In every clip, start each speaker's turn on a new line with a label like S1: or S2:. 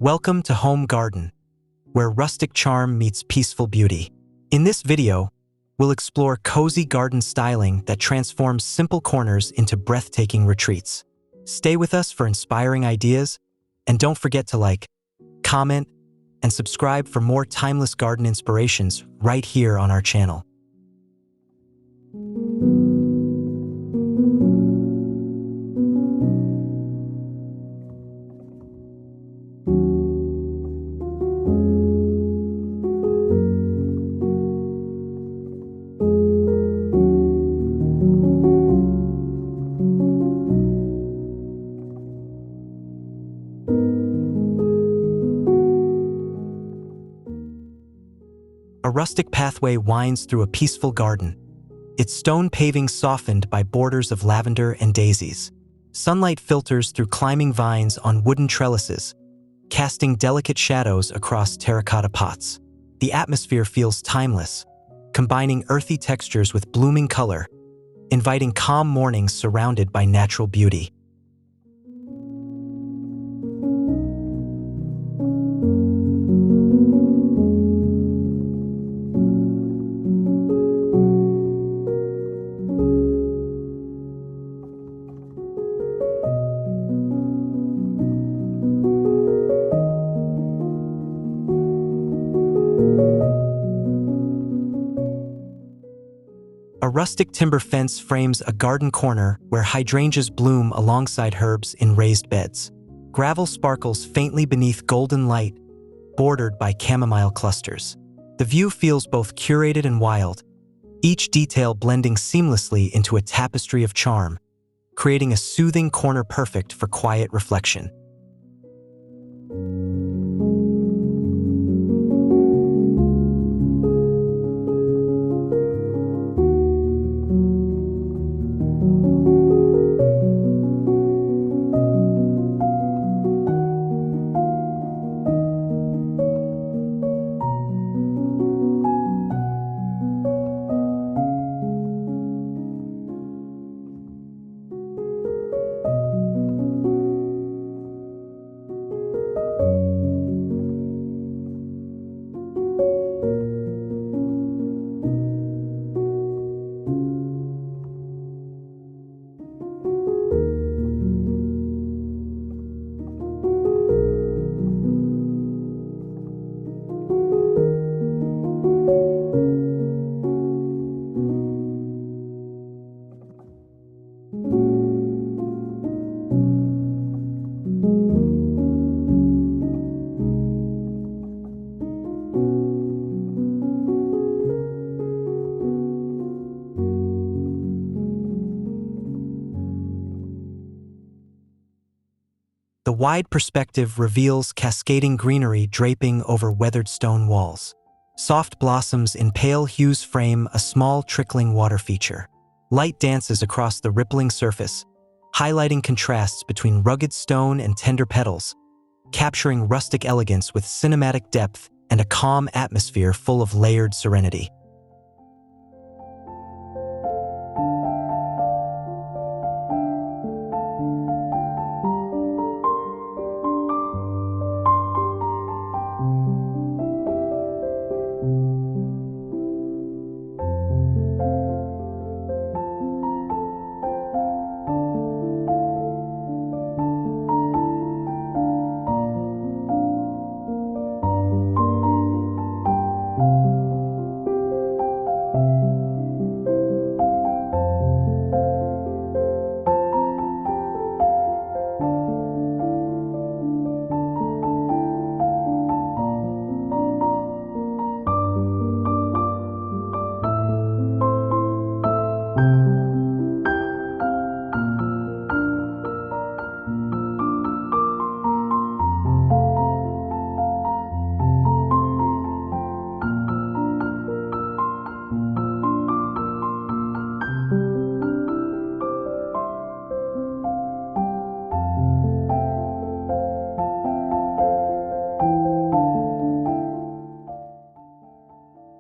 S1: Welcome to Home Garden, where rustic charm meets peaceful beauty. In this video, we'll explore cozy garden styling that transforms simple corners into breathtaking retreats. Stay with us for inspiring ideas, and don't forget to like, comment, and subscribe for more timeless garden inspirations right here on our channel. A rustic pathway winds through a peaceful garden, its stone paving softened by borders of lavender and daisies. Sunlight filters through climbing vines on wooden trellises, casting delicate shadows across terracotta pots. The atmosphere feels timeless, combining earthy textures with blooming color, inviting calm mornings surrounded by natural beauty. A rustic timber fence frames a garden corner where hydrangeas bloom alongside herbs in raised beds. Gravel sparkles faintly beneath golden light, bordered by chamomile clusters. The view feels both curated and wild, each detail blending seamlessly into a tapestry of charm, creating a soothing corner perfect for quiet reflection. The wide perspective reveals cascading greenery draping over weathered stone walls. Soft blossoms in pale hues frame a small trickling water feature. Light dances across the rippling surface, highlighting contrasts between rugged stone and tender petals, capturing rustic elegance with cinematic depth and a calm atmosphere full of layered serenity.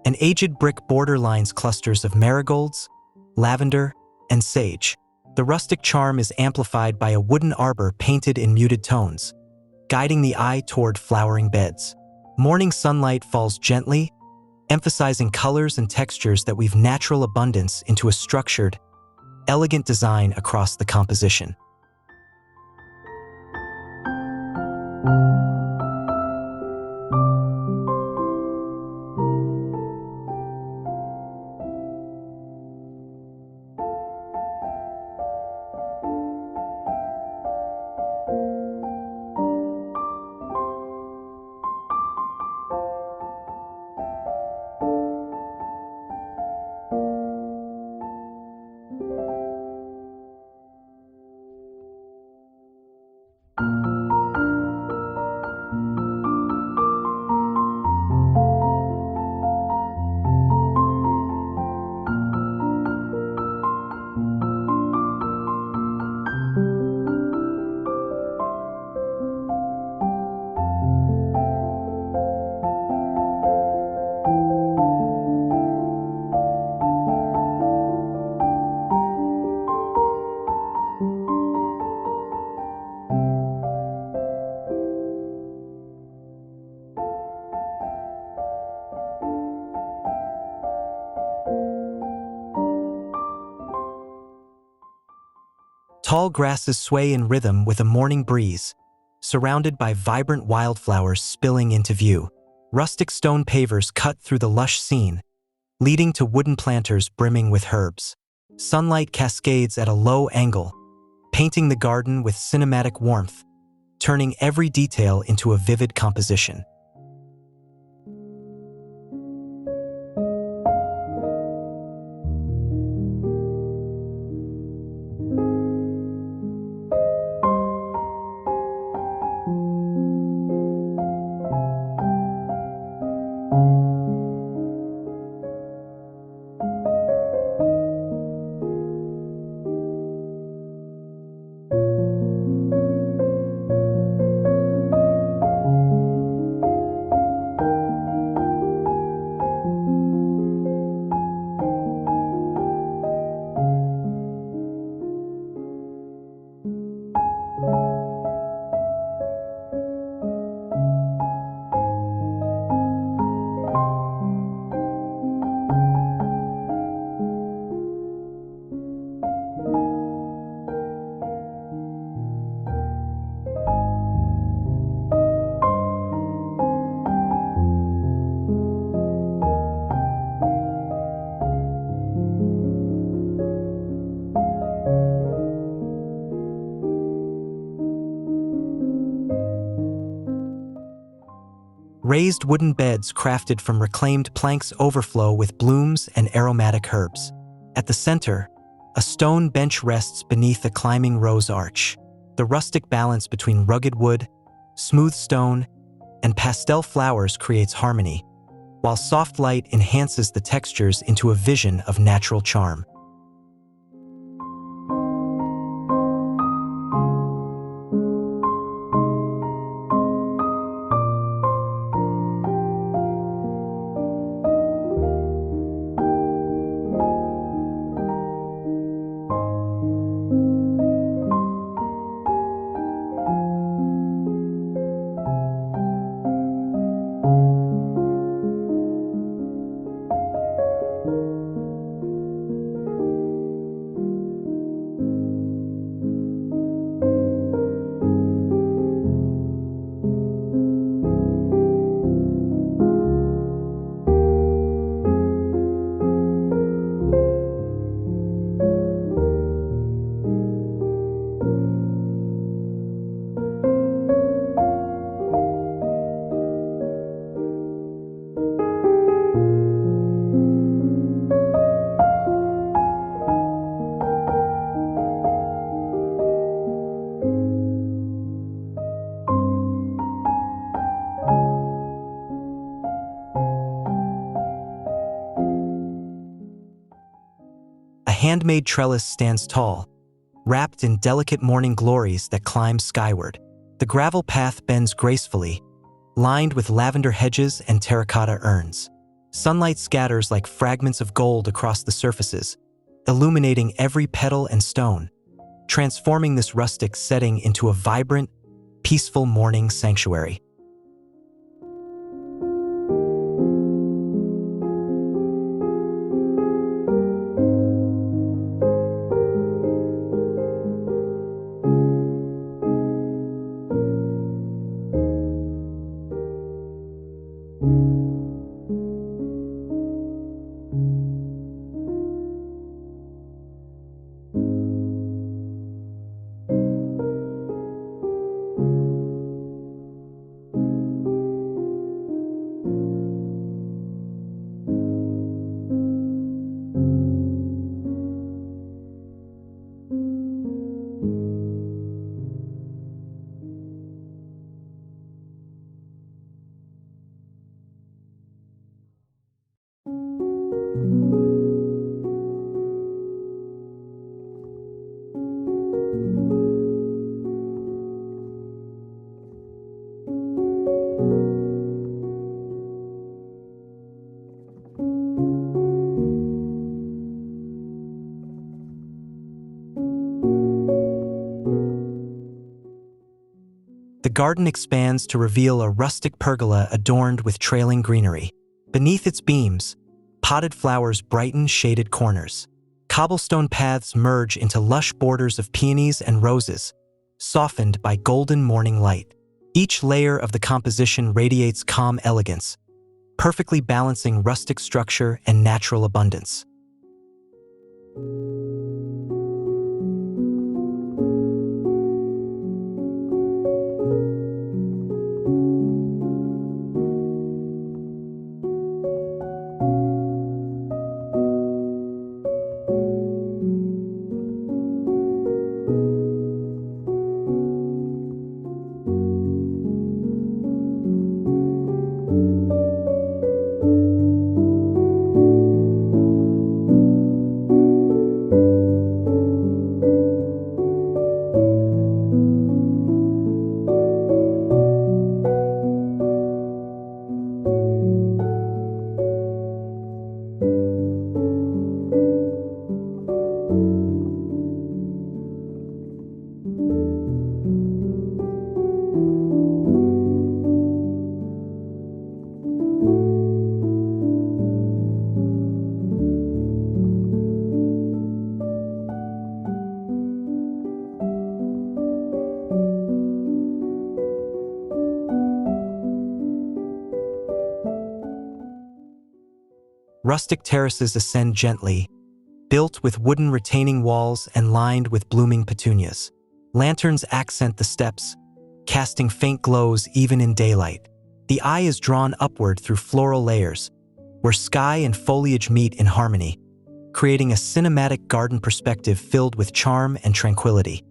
S1: An aged brick border lines clusters of marigolds, lavender, and sage. The rustic charm is amplified by a wooden arbor painted in muted tones, guiding the eye toward flowering beds. Morning sunlight falls gently, emphasizing colors and textures that weave natural abundance into a structured, elegant design across the composition. Tall grasses sway in rhythm with a morning breeze, surrounded by vibrant wildflowers spilling into view. Rustic stone pavers cut through the lush scene, leading to wooden planters brimming with herbs. Sunlight cascades at a low angle, painting the garden with cinematic warmth, turning every detail into a vivid composition. Raised wooden beds crafted from reclaimed planks overflow with blooms and aromatic herbs. At the center, a stone bench rests beneath a climbing rose arch. The rustic balance between rugged wood, smooth stone, and pastel flowers creates harmony, while soft light enhances the textures into a vision of natural charm. A handmade trellis stands tall, wrapped in delicate morning glories that climb skyward. The gravel path bends gracefully, lined with lavender hedges and terracotta urns. Sunlight scatters like fragments of gold across the surfaces, illuminating every petal and stone, transforming this rustic setting into a vibrant, peaceful morning sanctuary. The garden expands to reveal a rustic pergola adorned with trailing greenery. Beneath its beams, potted flowers brighten shaded corners. Cobblestone paths merge into lush borders of peonies and roses, softened by golden morning light. Each layer of the composition radiates calm elegance, perfectly balancing rustic structure and natural abundance. Rustic terraces ascend gently, built with wooden retaining walls and lined with blooming petunias. Lanterns accent the steps, casting faint glows even in daylight. The eye is drawn upward through floral layers, where sky and foliage meet in harmony, creating a cinematic garden perspective filled with charm and tranquility.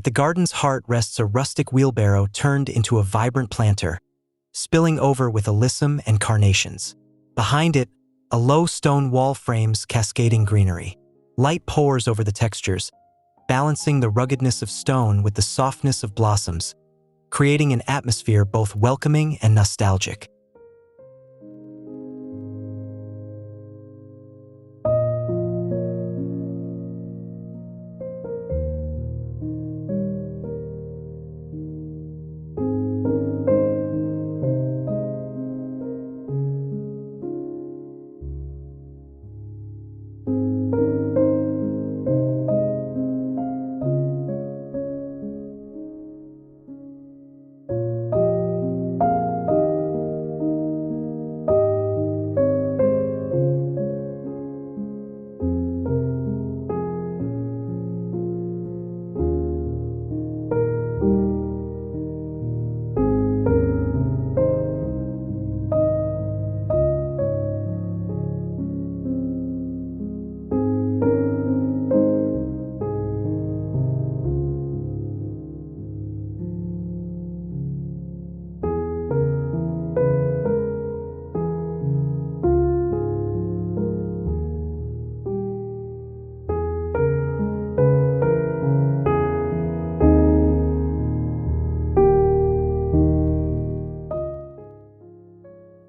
S1: At the garden's heart rests a rustic wheelbarrow turned into a vibrant planter, spilling over with alyssum and carnations. Behind it, a low stone wall frames cascading greenery. Light pours over the textures, balancing the ruggedness of stone with the softness of blossoms, creating an atmosphere both welcoming and nostalgic.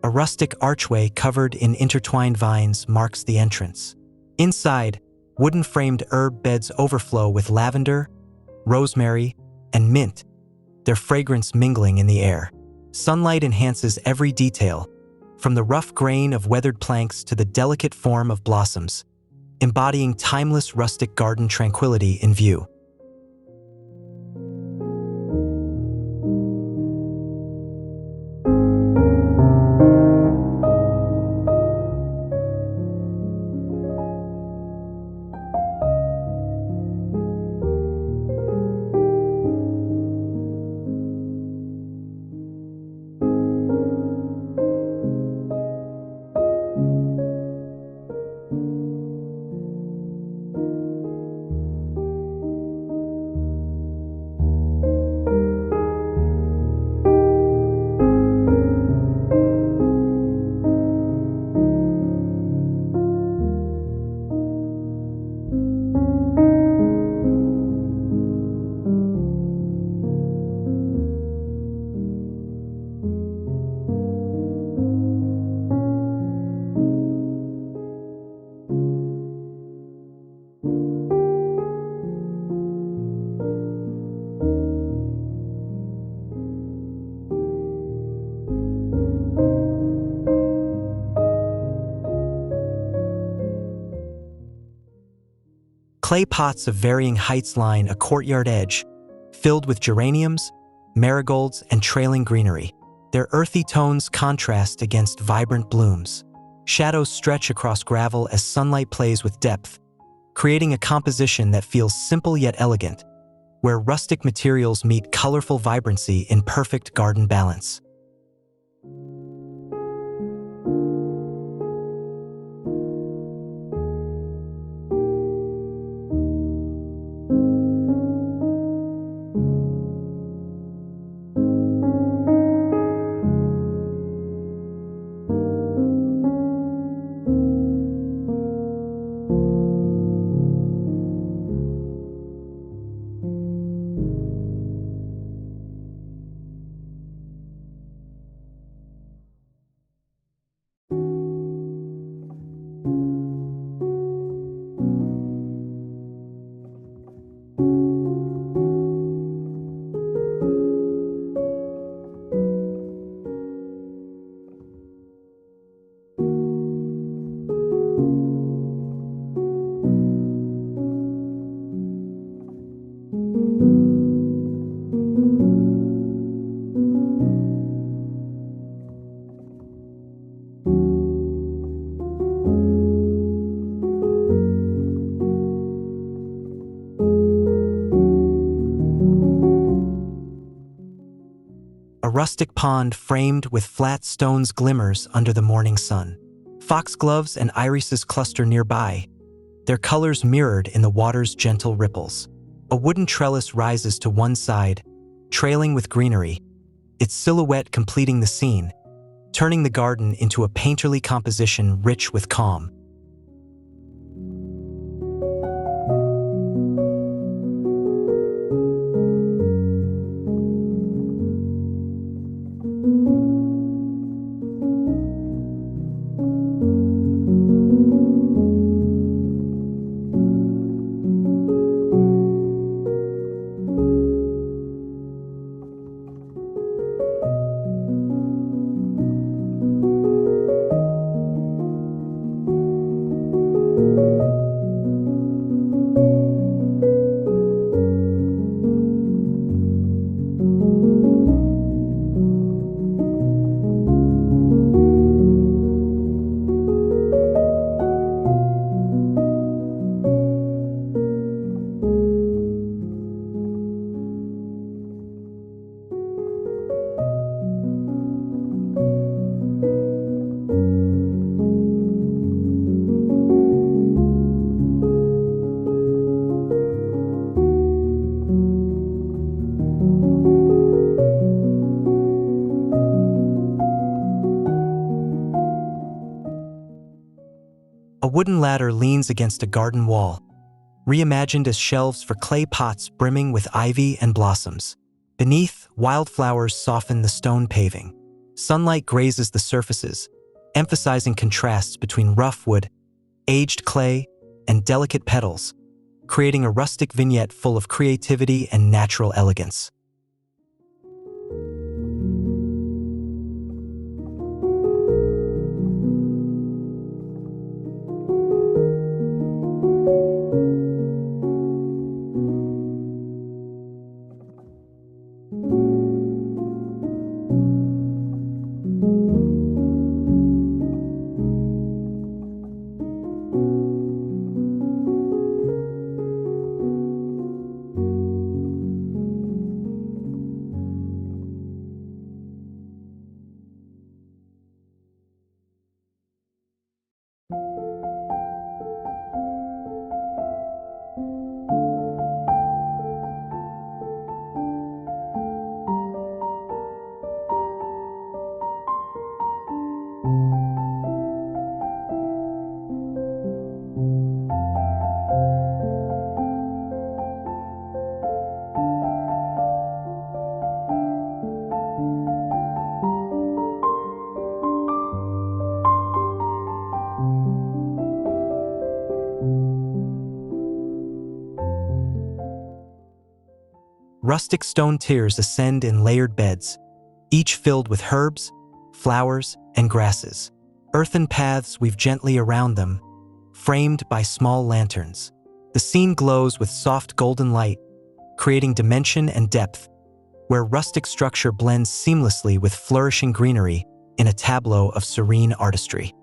S1: A rustic archway covered in intertwined vines marks the entrance. Inside, wooden-framed herb beds overflow with lavender, rosemary, and mint, their fragrance mingling in the air. Sunlight enhances every detail, from the rough grain of weathered planks to the delicate form of blossoms, embodying timeless rustic garden tranquility in view. Clay pots of varying heights line a courtyard edge, filled with geraniums, marigolds, and trailing greenery. Their earthy tones contrast against vibrant blooms. Shadows stretch across gravel as sunlight plays with depth, creating a composition that feels simple yet elegant, where rustic materials meet colorful vibrancy in perfect garden balance. A rustic pond framed with flat stones glimmers under the morning sun. Foxgloves and irises cluster nearby, their colors mirrored in the water's gentle ripples. A wooden trellis rises to one side, trailing with greenery, its silhouette completing the scene, turning the garden into a painterly composition rich with calm. A wooden ladder leans against a garden wall, reimagined as shelves for clay pots brimming with ivy and blossoms. Beneath, wildflowers soften the stone paving, Sunlight grazes the surfaces, emphasizing contrasts between rough wood, aged clay, and delicate petals, creating a rustic vignette full of creativity and natural elegance. Rustic stone tiers ascend in layered beds, each filled with herbs, flowers, and grasses. Earthen paths weave gently around them, framed by small lanterns. The scene glows with soft golden light, creating dimension and depth, where rustic structure blends seamlessly with flourishing greenery in a tableau of serene artistry.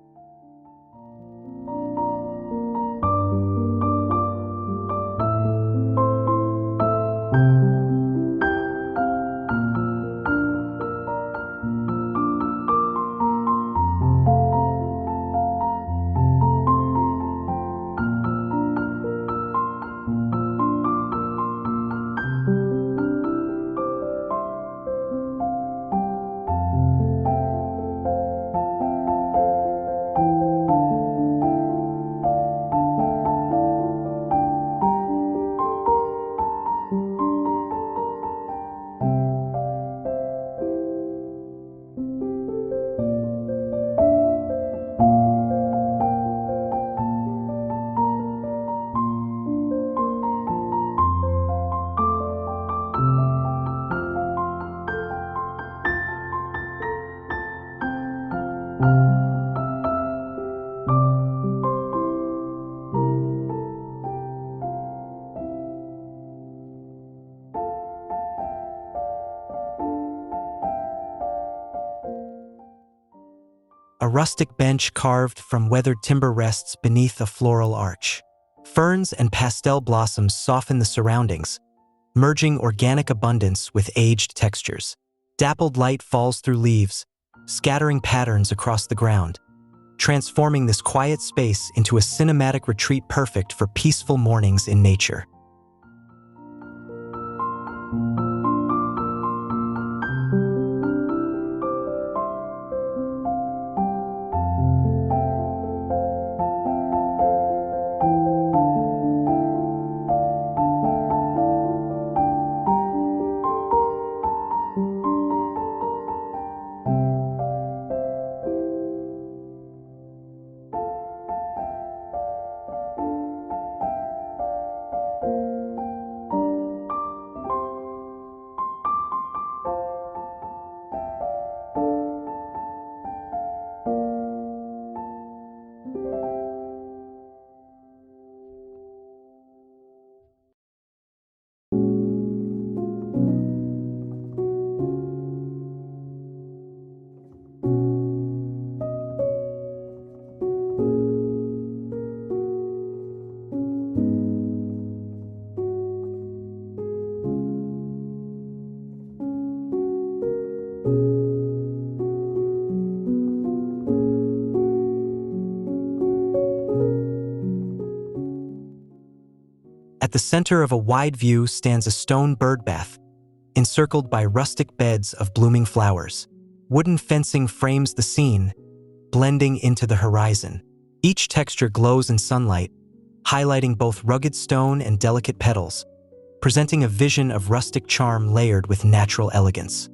S1: A rustic bench carved from weathered timber rests beneath a floral arch. Ferns and pastel blossoms soften the surroundings, merging organic abundance with aged textures. Dappled light falls through leaves, scattering patterns across the ground, transforming this quiet space into a cinematic retreat perfect for peaceful mornings in nature. At the center of a wide view stands a stone birdbath, encircled by rustic beds of blooming flowers. Wooden fencing frames the scene, blending into the horizon. Each texture glows in sunlight, highlighting both rugged stone and delicate petals, presenting a vision of rustic charm layered with natural elegance.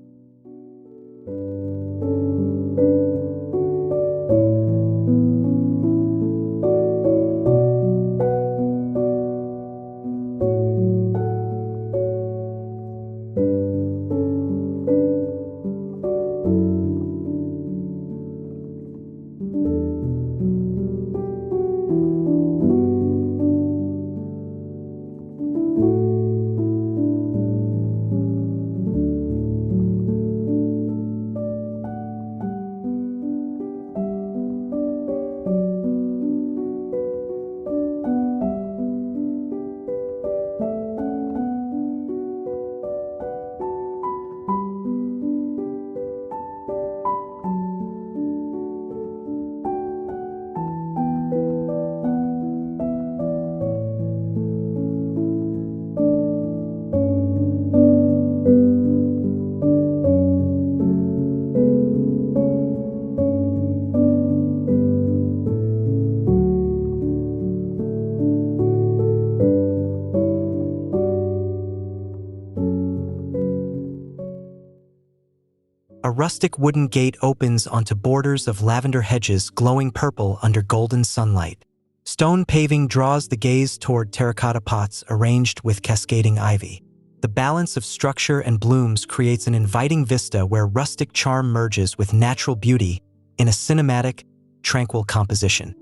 S1: rustic wooden gate opens onto borders of lavender hedges glowing purple under golden sunlight. Stone paving draws the gaze toward terracotta pots arranged with cascading ivy. The balance of structure and blooms creates an inviting vista where rustic charm merges with natural beauty in a cinematic, tranquil composition.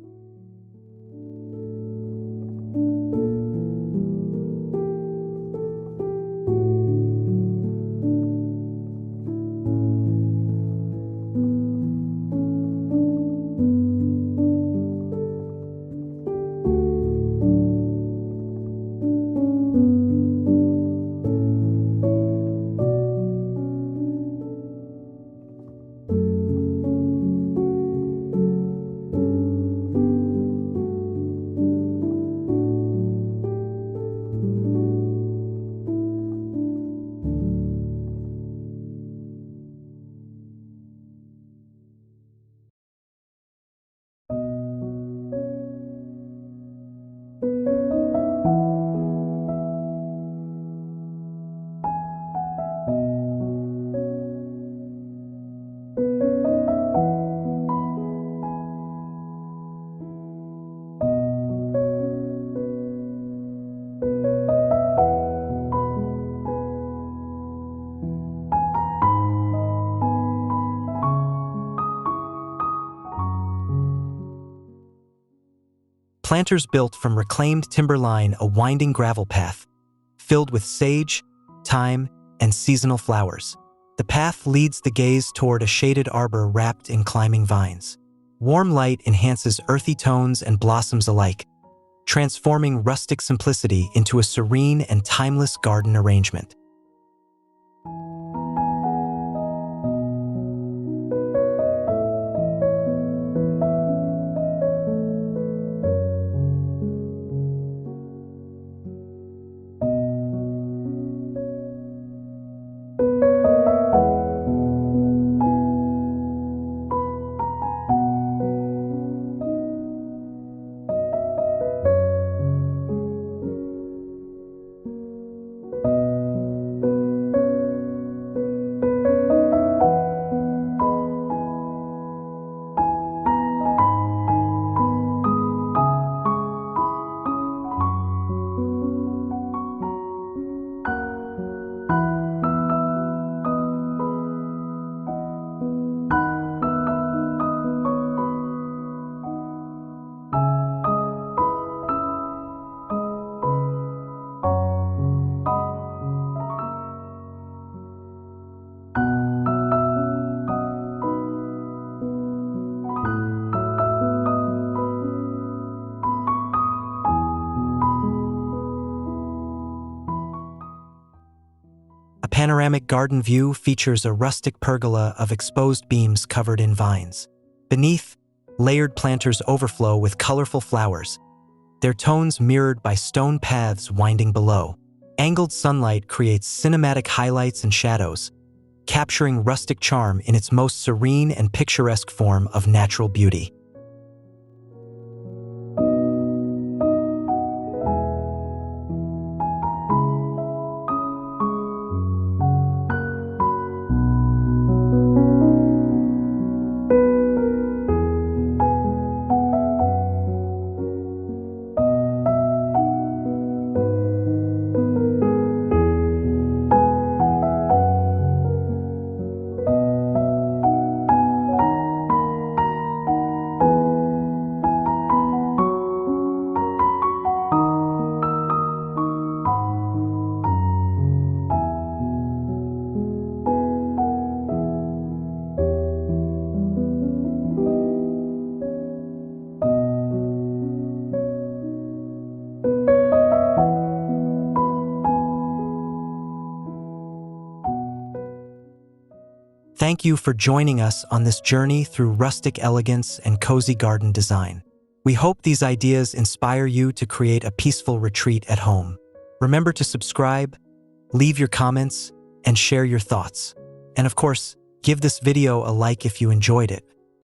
S1: Planters built from reclaimed timber line a winding gravel path, filled with sage, thyme, and seasonal flowers. The path leads the gaze toward a shaded arbor wrapped in climbing vines. Warm light enhances earthy tones and blossoms alike, transforming rustic simplicity into a serene and timeless garden arrangement. A panoramic garden view features a rustic pergola of exposed beams covered in vines. Beneath, layered planters overflow with colorful flowers, their tones mirrored by stone paths winding below. Angled sunlight creates cinematic highlights and shadows, capturing rustic charm in its most serene and picturesque form of natural beauty. Thank you for joining us on this journey through rustic elegance and cozy garden design. We hope these ideas inspire you to create a peaceful retreat at home. Remember to subscribe, leave your comments, and share your thoughts. And of course, give this video a like if you enjoyed it.